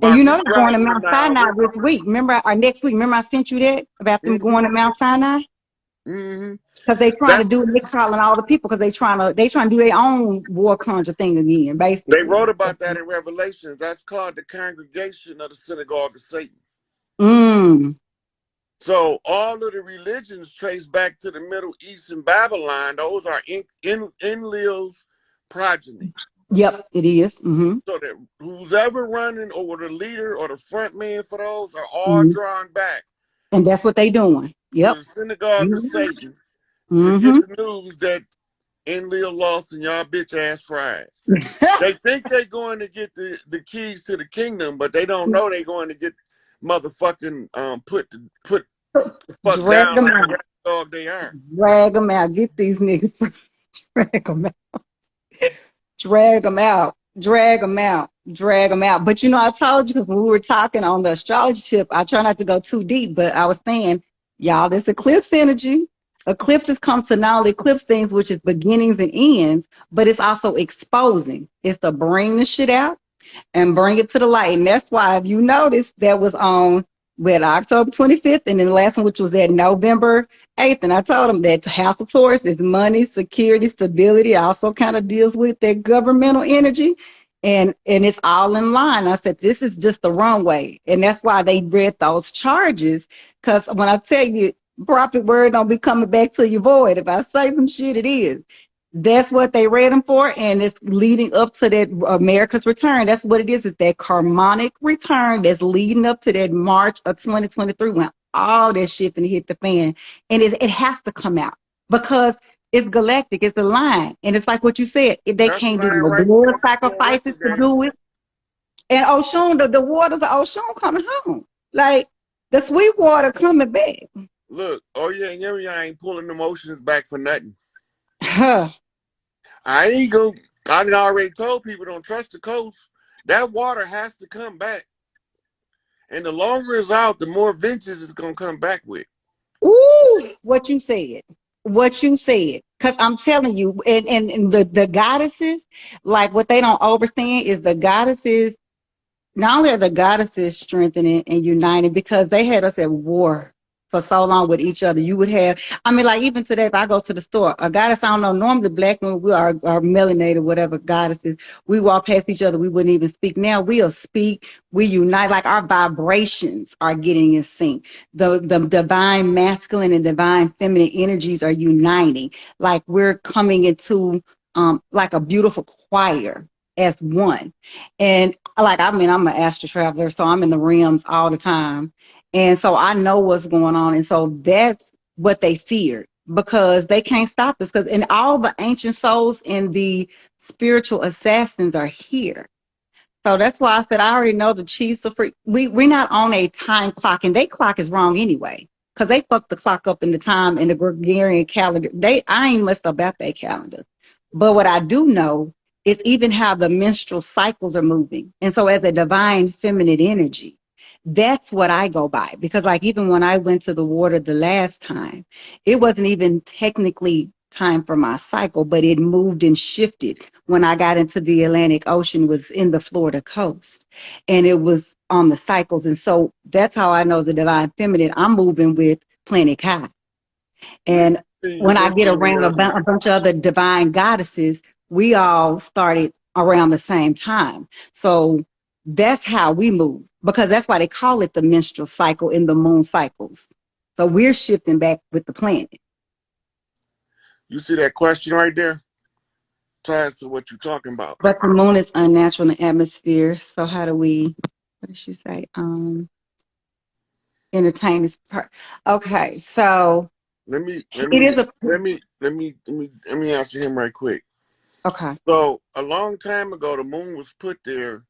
And by you know they're going to rerouting the Mount Nile Sinai River. this week. Remember, or next week? Remember I sent you that about them going to Mount Sinai? Mm-hmm. Because they trying to That's do it, they calling all the people because they trying to do their own war conjure thing again, they basically. wrote about that in Revelations. That's called the congregation of the synagogue of Satan. Mm. So all of the religions trace back to the Middle East and Babylon. Those are Enlil's progeny. Yep, it is. Mm-hmm. So that who's ever running or the leader or the front man for those are all Mm-hmm. drawn back And that's what they doing. to Yep. the synagogue of Mm-hmm. Satan to get Mm-hmm. the news that Enlil lost and y'all bitch ass fried. They think they're going to get the keys to the kingdom, but they don't know they're going to get motherfucking put the fuck Drag down them like out. the dog they are. Drag them out. Get these niggas. Drag them out. Drag them out. Drag them out. Drag them out. But you know, I told you because when we were talking on the astrology tip, I try not to go too deep, but I was saying, y'all, this eclipse energy. Eclipse has come to not only eclipse things, which is beginnings and ends, but it's also exposing. It's to bring the shit out and bring it to the light. And that's why, if you notice, that was on with October 25th, and then the last one, which was at November 8th. And I told them that House of Taurus is money, security, stability. Also kind of deals with that governmental energy. And it's all in line. I said, this is just the runway. And that's why they read those charges. Because when I tell you, prophet word don't be coming back to you void. If I say some shit, it is. That's what they read them for, and it's leading up to that America's return. That's what it is. It's that harmonic return that's leading up to that March of 2023 when all that shit finna hit the fan. And it has to come out because it's galactic, it's aligned. And it's like what you said, they That's can't do lying no right blood before sacrifices to retrograde. do it. And Oshun, the waters of Oshun coming home. Like the sweet water coming back. Look, oh yeah, and I ain't pulling emotions back for nothing. Huh. I ain't go. I done already told people don't trust the coast. That water has to come back, and the longer it's out, the more vintage it's gonna come back with. Ooh, what you said. What you said. Because I'm telling you, and the goddesses, like what they don't understand is the goddesses, not only are the goddesses strengthening and uniting because they had us at war. for so long with each other. You would have, I mean, like even today, if I go to the store, a goddess, I don't know, normally black women, we are melanated, whatever goddesses, we walk past each other, we wouldn't even speak. Now we'll speak, we unite, like our vibrations are getting in sync. The divine masculine and divine feminine energies are uniting. Like we're coming into like a beautiful choir as one. And like, I mean, I'm an astral traveler, so I'm in the realms all the time. And so I know what's going on. And so that's what they feared because they can't stop us. Because and all the ancient souls and the spiritual assassins are here. So that's why I said I already know the Chiefs are free. We're not on a time clock, and their clock is wrong anyway. Because they fucked the clock up in the time in the Gregorian calendar. I ain't messed about their calendar. But what I do know is even how the menstrual cycles are moving. And so as a divine feminine energy, that's what I go by. Because like even when I went to the water the last time, it wasn't even technically time for my cycle, but it moved and shifted when I got into the Atlantic Ocean, was in the Florida coast, and it was on the cycles. And so that's how I know the divine feminine. I'm moving with Planet Kai. Now, you And see, you when I get mentioned around a bunch of other divine goddesses, we all started around the same time. So that's how we move, because that's why they call it the menstrual cycle and the moon cycles. So we're shifting back with the planet. you see that question right there ties to what you're talking about. But the moon is unnatural in the atmosphere. So how do we, what did she say? Entertain this part. Okay, so Let me let it me is a, let me answer him right quick. okay, So a long time ago, the moon was put there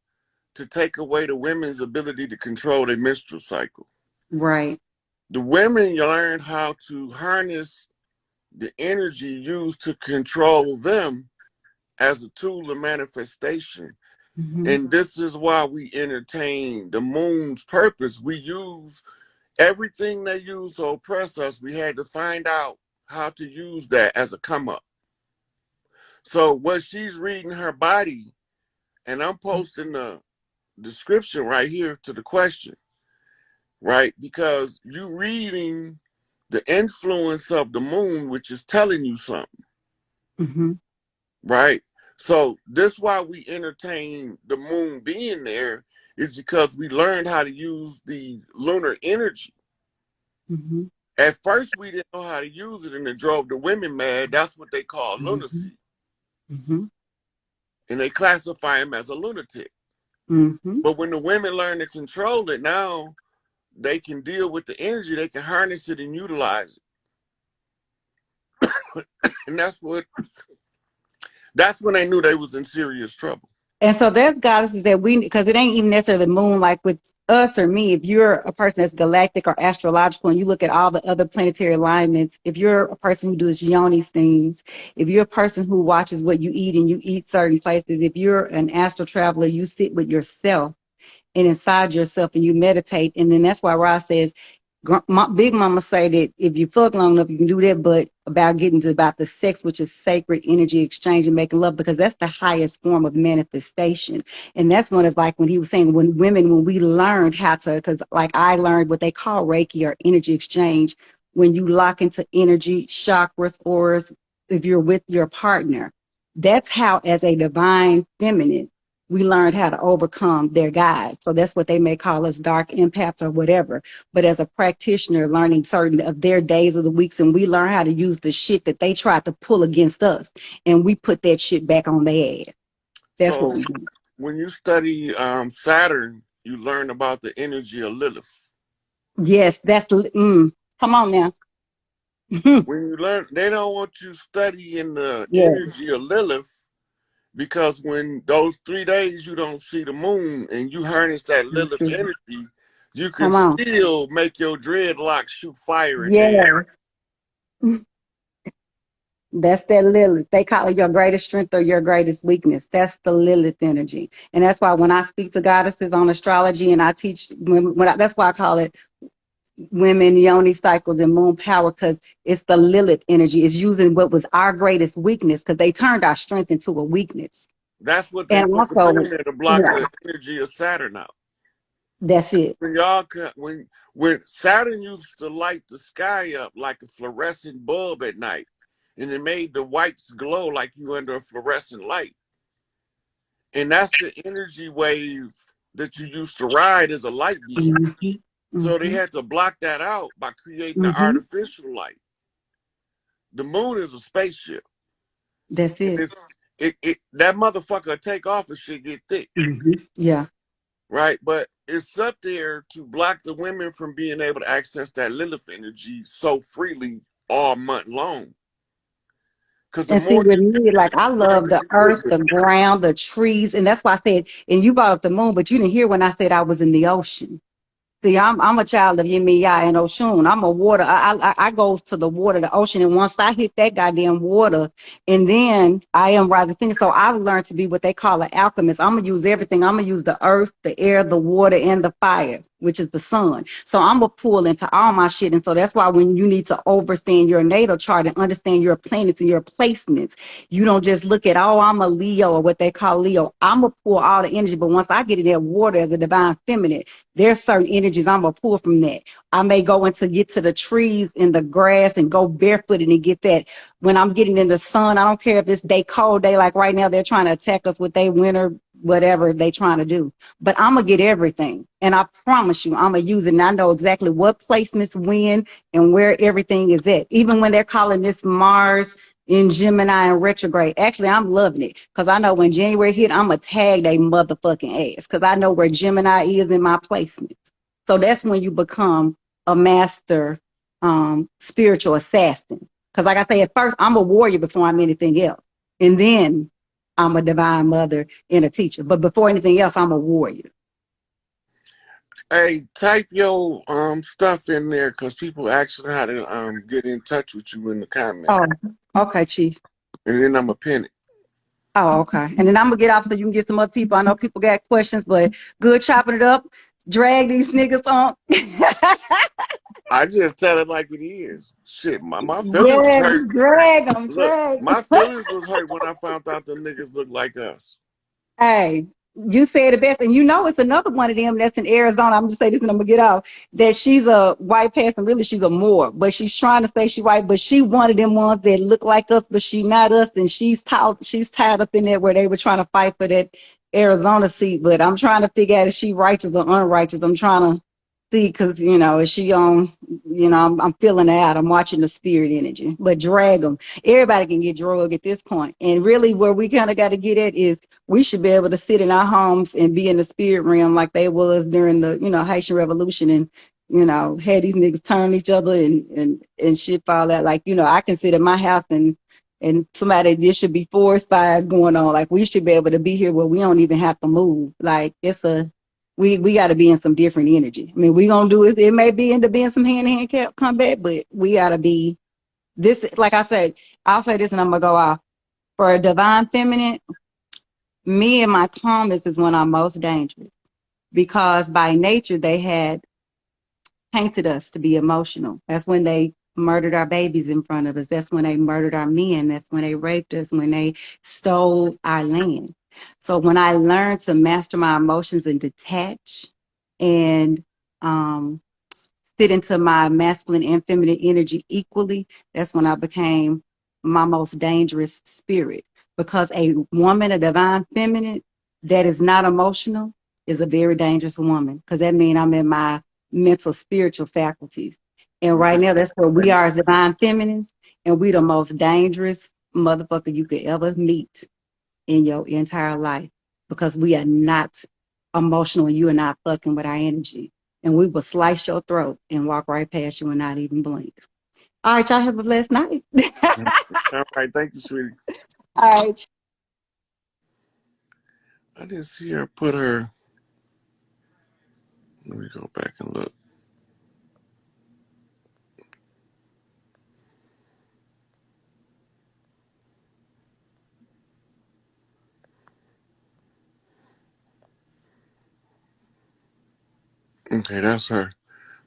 to take away the women's ability to control their menstrual cycle. right. The women learned how to harness the energy used to control them as a tool of manifestation. Mm-hmm. And this is why we entertain the moon's purpose. We use everything they use to oppress us. We had to find out how to use that as a come up. So what she's reading her body, and I'm posting the description right here to the question, right? Because you reading the influence of the moon, which is telling you something, Mm-hmm. right? So this why we entertain the moon being there is because we learned how to use the lunar energy. Mm-hmm. At first, we didn't know how to use it, and it drove the women mad. That's what they call Mm-hmm. lunacy, Mm-hmm. and they classify him as a lunatic. Mm-hmm. But when the women learn to control it, now they can deal with the energy. They can harness it and utilize it, and that's when they knew they was in serious trouble. And so there's goddesses that we, because it ain't even necessarily the moon, like with us or me, if you're a person that's galactic or astrological and you look at all the other planetary alignments, if you're a person who does yoni things, if you're a person who watches what you eat and you eat certain places, if you're an astral traveler, you sit with yourself and inside yourself and you meditate. And then that's why Ra says, Big Mama say that if you fuck long enough, you can do that, but about getting to about the sex, which is sacred energy exchange and making love, because that's the highest form of manifestation. And that's one of, like when he was saying, when we learned how to, because like I learned what they call Reiki or energy exchange, when you lock into energy, chakras, auras, if you're with your partner, that's how, as a divine feminine, we learned how to overcome their guides. So that's what they may call us dark empaths or whatever. But as a practitioner, learning certain of their days of the weeks, and we learn how to use the shit that they tried to pull against us, and we put that shit back on their ass. That's what So we do. when you study Saturn, you learn about the energy of Lilith. Yes, come on now. When you learn, they don't want you studying the Yeah, energy of Lilith because when those 3 days you don't see the moon and you harness that Lilith energy, you can come on. still make your dreadlocks shoot fire in there. Yeah, that's that Lilith. They call it your greatest strength or your greatest weakness. That's the Lilith energy. And that's why when I speak to goddesses on astrology and I teach, that's why I call it women yoni cycles and moon power, because it's the Lilith energy. It's using what was our greatest weakness, because they turned our strength into a weekness. That's what they And put the also, moon there to block yeah, the energy of Saturn out. That's it. When y'all when Saturn used to light the sky up like a fluorescent bulb at night, and it made the whites glow like you under a fluorescent light, and that's the energy wave that you used to ride as a light beam. Mm-hmm. So they Mm-hmm. had to block that out by creating the Mm-hmm. artificial light. The moon is a spaceship, That's and it. it that motherfucker take off and shit get thick, Mm-hmm. Yeah. right? But it's up there to block the women from being able to access that Lilith energy so freely all month long. Because the And see, more with me, like I love whatever the you earth, do, the ground, the trees, and that's why I said. And you brought up the moon, but you didn't hear when I said I was in the ocean. See, I'm a child of Yemiya and Oshun. I'm a water. I goes to the water, the ocean, and once I hit that goddamn water, and then I am rather thin. So I've learned to be what they call an alchemist. I'm gonna use everything. I'm gonna use the earth, the air, the water, and the fire, which is the sun. So I'm gonna pull into all my shit, and so that's why when you need to understand your natal chart and understand your planets and your placements, you don't just look at, oh, I'm a Leo or what they call Leo. I'm gonna pull all the energy, but once I get in that water as a divine feminine, there's certain energies I'm gonna pull from that. I may go into get to the trees and the grass and go barefooted and get that. When I'm getting in the sun, I don't care if it's day cold day like right now, they're trying to attack us with their winter, whatever they trying to do. But I'm gonna get everything. And I promise you, I'm gonna use it. And I know exactly what placements when and where everything is at. Even when they're calling this Mars in Gemini and retrograde. Actually, I'm loving it because I know when January hit, I'm going to tag they motherfucking ass because I know where Gemini is in my placements. So that's when you become a master spiritual assassin. Because like I say, at first, I'm a warrior before I'm anything else. And then I'm a divine mother and a teacher. But before anything else, I'm a warrior. hey, type your stuff in there because people asking how to get in touch with you in the comments, Oh, okay, Chief. and then I'm gonna pin it. Oh, okay. And then I'm gonna get off so you can get some other people. I know people got questions, but good chopping it up. Drag these niggas on. I just tell it like it is. Shit, my feelings Yes, hurt. drag them, Look, drag. my feelings was hurt when I found out them niggas look like us. Hey, you said it best, and you know it's another one of them that's in Arizona. I'm just saying this, and I'm gonna get out. That she's a white person, really she's a Moor, but she's trying to say she white, but she one of them ones that look like us, but she not us, and she's tied up in there where they were trying to fight for that Arizona seat. But I'm trying to figure out if she righteous or unrighteous. I'm trying to see because is she on? I'm feeling out. I'm watching the spirit energy, but drag them. Everybody can get drugged at this point, and really where we kind of got to get at is we should be able to sit in our homes and be in the spirit realm like they was during the Haitian Revolution, and had these niggas turn each other and shit for all that. Like I can sit in my house and somebody, there should be forest fires going on. Like we should be able to be here where we don't even have to move. Like we got to be in some different energy. I mean, we gonna do it. It may be into being some hand to hand combat, but we got to be this. Like I said, I'll say this and I'm gonna go off. For a divine feminine, me and my Thomas is when I'm most dangerous because by nature they had painted us to be emotional. That's when they murdered our babies in front of us. That's when they murdered our men. That's when they raped us, when they stole our land. So when I learned to master my emotions and detach and um, fit into my masculine and feminine energy equally, that's when I became my most dangerous spirit. Because a woman, a divine feminine that is not emotional, is a very dangerous woman. Because that means I'm in my mental, spiritual faculties. And right now, that's where we are as divine feminines, and we the most dangerous motherfucker you could ever meet in your entire life because we are not emotional and you are not fucking with our energy. And we will slice your throat and walk right past you and not even blink. All right, y'all have a blessed night. All right, thank you, sweetie. All right. I didn't see her put her. Let me go back and look. Okay, that's her.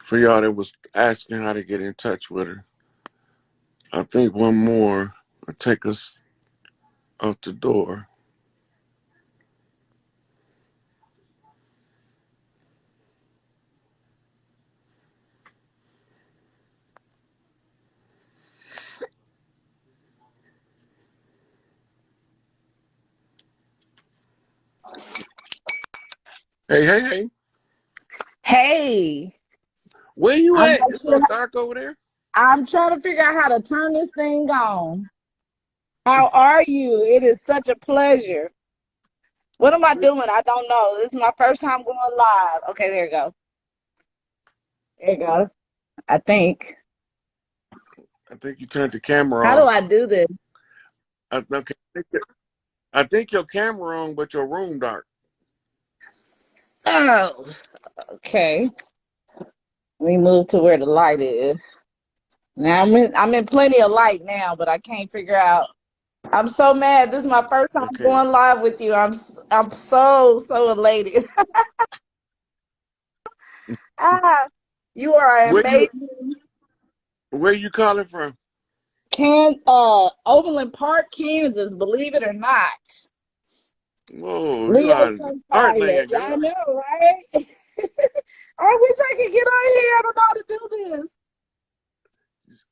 For y'all that was asking how to get in touch with her, I think one more will take us out the door. Hey, hey, hey. Hey, Where you I'm at? not It's so sure. dark over there. I'm trying to figure out how to turn this thing on. How are you? It is such a pleasure. What am I Where- doing? I don't know. This is my first time going live. Okay, there you go. There you go. I think. I think you turned the camera How do off. I do this? Okay. I think your camera on, but your room dark. Oh, okay. Let me move to where the light is. Now I'm in plenty of light now, but I can't figure out. I'm so mad. This is my first time Okay. going live with you. I'm so elated. Ah, you are Where you amazing. where you calling from? Overland Park, Kansas, believe it or not. Whoa, you Leo are Sunfire. Heartland, Yeah, I girl. know, right? I wish I could get on here. I don't know how to do this.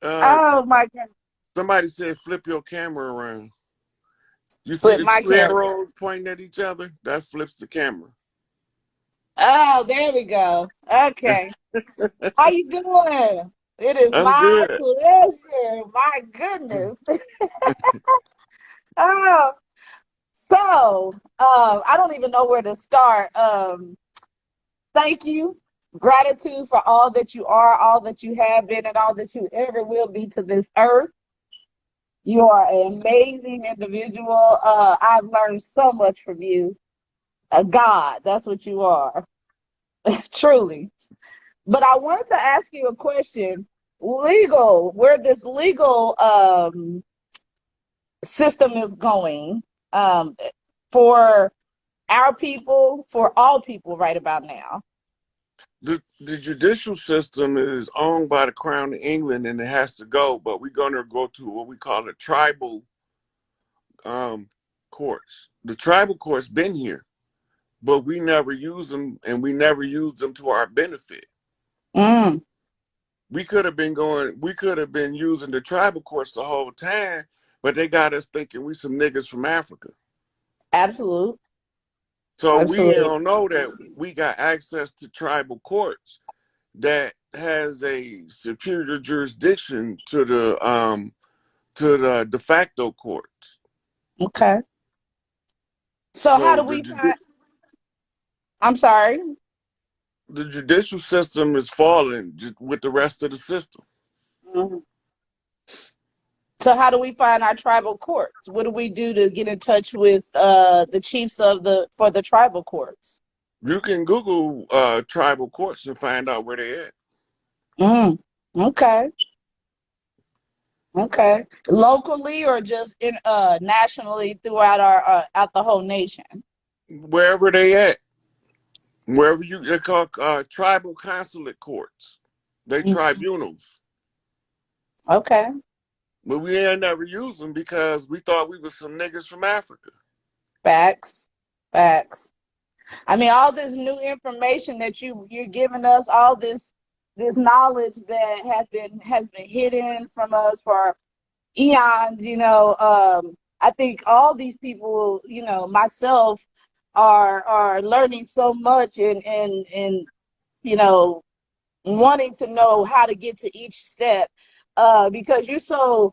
Uh, Oh my God. somebody said flip your camera around. You see Flip the my two camera. arrows pointing at each other? That flips the camera. Oh, there we go. Okay. How you doing? It is I'm my good. pleasure. My goodness. Oh, so I don't even know where to start. Thank you. Gratitude for all that you are, all that you have been, and all that you ever will be to this earth. You are an amazing individual. I've learned so much from you. A God, that's what you are, truly. But I wanted to ask you a question. Legal, where this legal system is going um, for our people, for all people right about now. The judicial system is owned by the Crown of England and it has to go, but we're gonna go to what we call the tribal um, courts. The tribal courts been here, but we never use them, and we never use them to our benefit. Mm, We could have been using the tribal courts the whole time, but they got us thinking we some niggas from Africa. absolute, So we absolute. don't know that we got access to tribal courts that has a superior jurisdiction to the de facto courts. Okay. So how So do we find? I'm sorry. the judicial system is falling with the rest of the system. Mhm. So how do we find our tribal courts? What do we do to get in touch with the chiefs of the for the tribal courts? You can Google tribal courts and find out where they at. Mm, okay, okay. Locally or just in nationally throughout our out the whole nation? Wherever they at. Wherever you they call tribal consulate courts. They Mm, tribunals. okay. But we ain't never used them because we thought we was some niggas from Africa. Facts. Facts. I mean, all this new information that you're giving us, all this knowledge that has been hidden from us for eons. I think all these people, myself, are learning so much and you know wanting to know how to get to each step because you're so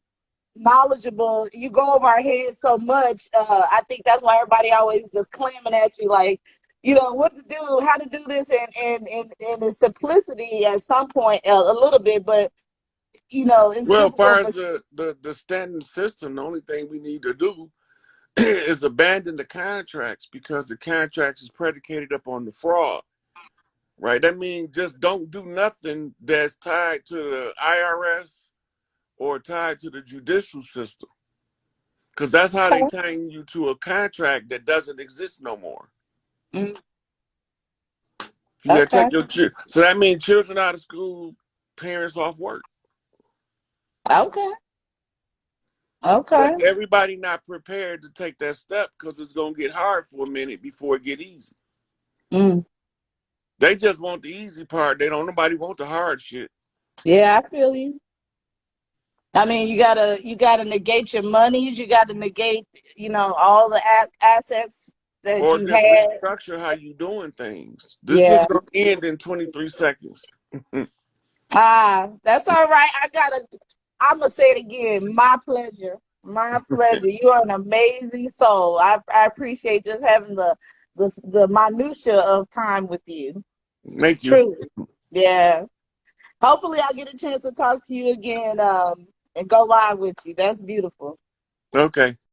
knowledgeable. You go over our heads so much. I think that's why everybody always just clamming at you, like, what to do, how to do this, and the simplicity at some point a little bit, but it's Well, as far difficult as for. the standing system, the only thing we need to do is abandon the contracts because the contracts is predicated upon the fraud. Right? That means just don't do nothing that's tied to the IRS or tied to the judicial system. Because that's how they Okay. tie you to a contract that doesn't exist no more. Mm, You got to okay. take your so that means children out of school, parents off work. Okay. But Okay. everybody not prepared to take that step because it's gonna get hard for a minute before it get easy. Mm, They just want the easy part. They don't nobody want the hard shit. yeah, I feel you. I mean, you gotta negate your monies. You gotta negate, all the assets. that Or you just had. restructure how you doing things. This is Yeah. gonna end in 23 seconds. That's all right. I'm gonna say it again. My pleasure. My pleasure. You are an amazing soul. I appreciate just having the minutia of time with you. Thank you. Truly. Yeah. Hopefully I'll get a chance to talk to you again, and go live with you. That's beautiful. Okay.